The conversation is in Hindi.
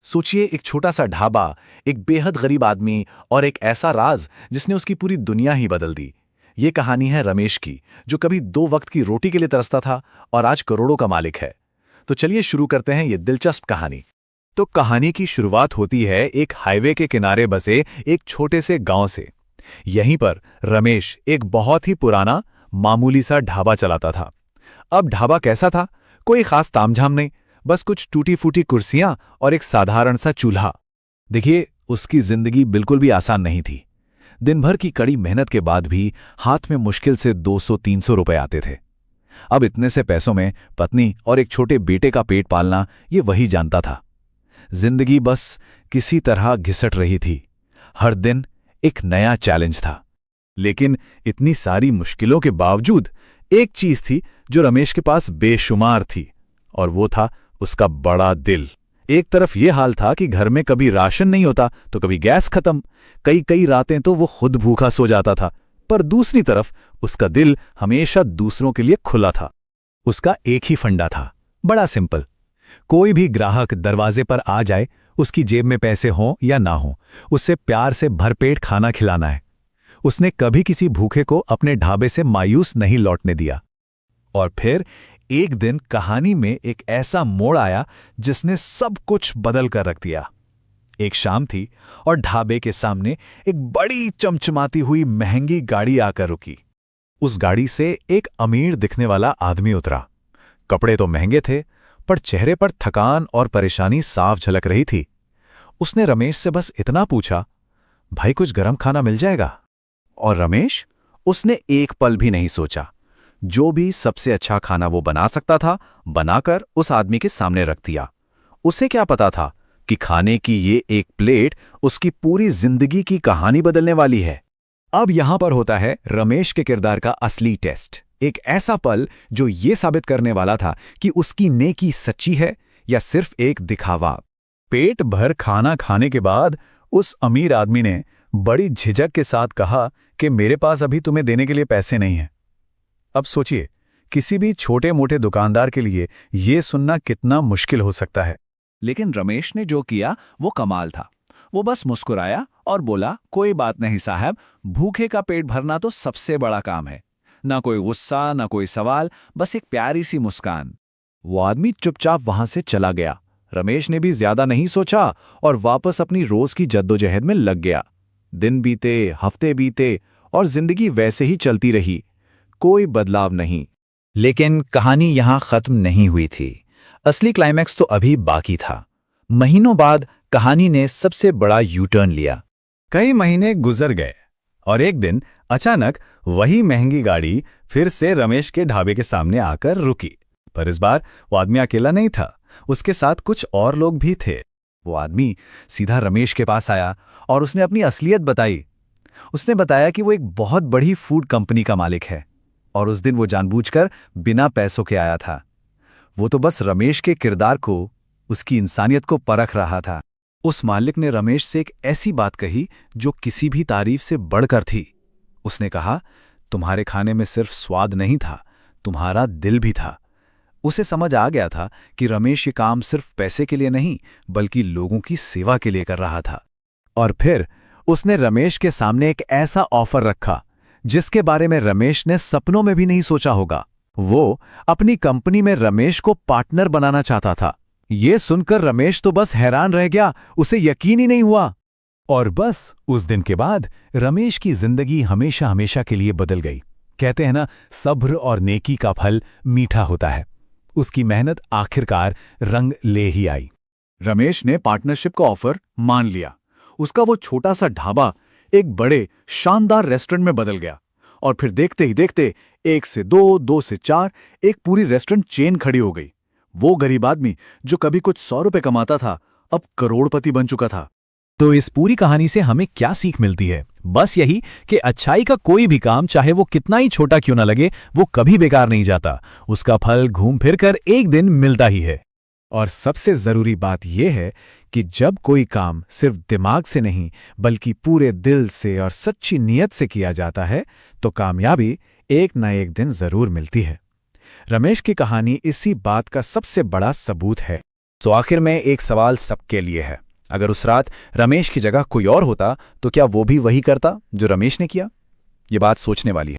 सोचिए, एक छोटा सा ढाबा, एक बेहद गरीब आदमी और एक ऐसा राज जिसने उसकी पूरी दुनिया ही बदल दी। ये कहानी है रमेश की, जो कभी 2 वक्त की रोटी के लिए तरसता था और आज करोड़ों का मालिक है। तो चलिए शुरू करते हैं ये दिलचस्प कहानी। तो कहानी की शुरुआत होती है एक हाईवे के किनारे बसे एक छोटे से गांव से। यहीं पर रमेश एक बहुत ही पुराना मामूली सा ढाबा चलाता था। अब ढाबा कैसा था? कोई खास तामझाम नहीं, बस कुछ टूटी फूटी कुर्सियां और एक साधारण सा चूल्हा। देखिए, उसकी जिंदगी बिल्कुल भी आसान नहीं थी। दिन भर की कड़ी मेहनत के बाद भी हाथ में मुश्किल से 200-300 रुपए आते थे। अब इतने से पैसों में पत्नी और एक छोटे बेटे का पेट पालना, ये वही जानता था। जिंदगी बस किसी तरह घिसट रही थी। हर दिन एक नया चैलेंज था। लेकिन इतनी सारी मुश्किलों के बावजूद एक चीज थी जो रमेश के पास बेशुमार थी, और वो था उसका बड़ा दिल। एक तरफ ये हाल था कि घर में कभी राशन नहीं होता तो कभी गैस खत्म, कई कई रातें तो वो खुद भूखा सो जाता था। पर दूसरी तरफ उसका दिल हमेशा दूसरों के लिए खुला था। उसका एक ही फंडा था, बड़ा सिंपल। कोई भी ग्राहक दरवाजे पर आ जाए, उसकी जेब में पैसे हों या ना हों, उससे प्यार से भरपेट खाना खिलाना है। उसने कभी किसी भूखे को अपने ढाबे से मायूस नहीं लौटने दिया। और फिर एक दिन कहानी में एक ऐसा मोड़ आया जिसने सब कुछ बदल कर रख दिया। एक शाम थी और ढाबे के सामने एक बड़ी चमचमाती हुई महंगी गाड़ी आकर रुकी। उस गाड़ी से एक अमीर दिखने वाला आदमी उतरा। कपड़े तो महंगे थे, पर चेहरे पर थकान और परेशानी साफ झलक रही थी। उसने रमेश से बस इतना पूछा, भाई कुछ गरम खाना मिल जाएगा? और रमेश, उसने एक पल भी नहीं सोचा। जो भी सबसे अच्छा खाना वो बना सकता था, बनाकर उस आदमी के सामने रख दिया। उसे क्या पता था कि खाने की ये एक प्लेट उसकी पूरी जिंदगी की कहानी बदलने वाली है। अब यहां पर होता है रमेश के किरदार का असली टेस्ट। एक ऐसा पल जो ये साबित करने वाला था कि उसकी नेकी सच्ची है या सिर्फ एक दिखावा। पेट भर खाना खाने के बाद उस अमीर आदमी ने बड़ी झिझक के साथ कहा कि मेरे पास अभी तुम्हें देने के लिए पैसे नहीं हैं। अब सोचिए, किसी भी छोटे मोटे दुकानदार के लिए यह सुनना कितना मुश्किल हो सकता है। लेकिन रमेश ने जो किया वो कमाल था। वो बस मुस्कुराया और बोला, कोई बात नहीं साहब, भूखे का पेट भरना तो सबसे बड़ा काम है। ना कोई गुस्सा, ना कोई सवाल, बस एक प्यारी सी मुस्कान। वो आदमी चुपचाप वहां से चला गया। रमेश ने भी ज्यादा नहीं सोचा और वापस अपनी रोज की जद्दोजहद में लग गया। दिन बीते, हफ्ते बीते और जिंदगी वैसे ही चलती रही, कोई बदलाव नहीं। लेकिन कहानी यहां खत्म नहीं हुई थी। असली क्लाइमैक्स तो अभी बाकी था। महीनों बाद कहानी ने सबसे बड़ा यू टर्न लिया। कई महीने गुजर गए और एक दिन अचानक वही महंगी गाड़ी फिर से रमेश के ढाबे के सामने आकर रुकी। पर इस बार वो आदमी अकेला नहीं था, उसके साथ कुछ और लोग भी थे। वो आदमी सीधा रमेश के पास आया और उसने अपनी असलियत बताई। उसने बताया कि वो एक बहुत बड़ी फूड कंपनी का मालिक है और उस दिन वो जानबूझकर बिना पैसों के आया था। वो तो बस रमेश के किरदार को, उसकी इंसानियत को परख रहा था। उस मालिक ने रमेश से एक ऐसी बात कही जो किसी भी तारीफ से बढ़कर थी। उसने कहा, तुम्हारे खाने में सिर्फ स्वाद नहीं था, तुम्हारा दिल भी था। उसे समझ आ गया था कि रमेश ये काम सिर्फ पैसे के लिए नहीं, बल्कि लोगों की सेवा के लिए कर रहा था। और फिर उसने रमेश के सामने एक ऐसा ऑफर रखा जिसके बारे में रमेश ने सपनों में भी नहीं सोचा होगा। वो अपनी कंपनी में रमेश को पार्टनर बनाना चाहता था। ये सुनकर रमेश तो बस हैरान रह गया, उसे यकीन ही नहीं हुआ। और बस उस दिन के बाद रमेश की जिंदगी हमेशा हमेशा के लिए बदल गई। कहते हैं ना, सब्र और नेकी का फल मीठा होता है। उसकी मेहनत आखिरकार रंग ले ही आई। रमेश ने पार्टनरशिप का ऑफर मान लिया। उसका वो छोटा सा ढाबा एक बड़े शानदार रेस्टोरेंट में बदल गया। और फिर देखते ही देखते 1 से 2, 2 से 4, एक पूरी रेस्टोरेंट चेन खड़ी हो गई। वो गरीब आदमी जो कभी कुछ 100 रुपए कमाता था, अब करोड़पति बन चुका था। तो इस पूरी कहानी से हमें क्या सीख मिलती है? बस यही कि अच्छाई का कोई भी काम, चाहे वो कितना ही छोटा क्यों ना लगे, वो कभी बेकार नहीं जाता। उसका फल घूम फिर कर एक दिन मिलता ही है। और सबसे जरूरी बात यह है कि जब कोई काम सिर्फ दिमाग से नहीं, बल्कि पूरे दिल से और सच्ची नीयत से किया जाता है, तो कामयाबी एक न एक दिन जरूर मिलती है। रमेश की कहानी इसी बात का सबसे बड़ा सबूत है। तो आखिर में एक सवाल सबके लिए है, अगर उस रात रमेश की जगह कोई और होता तो क्या वो भी वही करता जो रमेश ने किया? ये बात सोचने वाली है।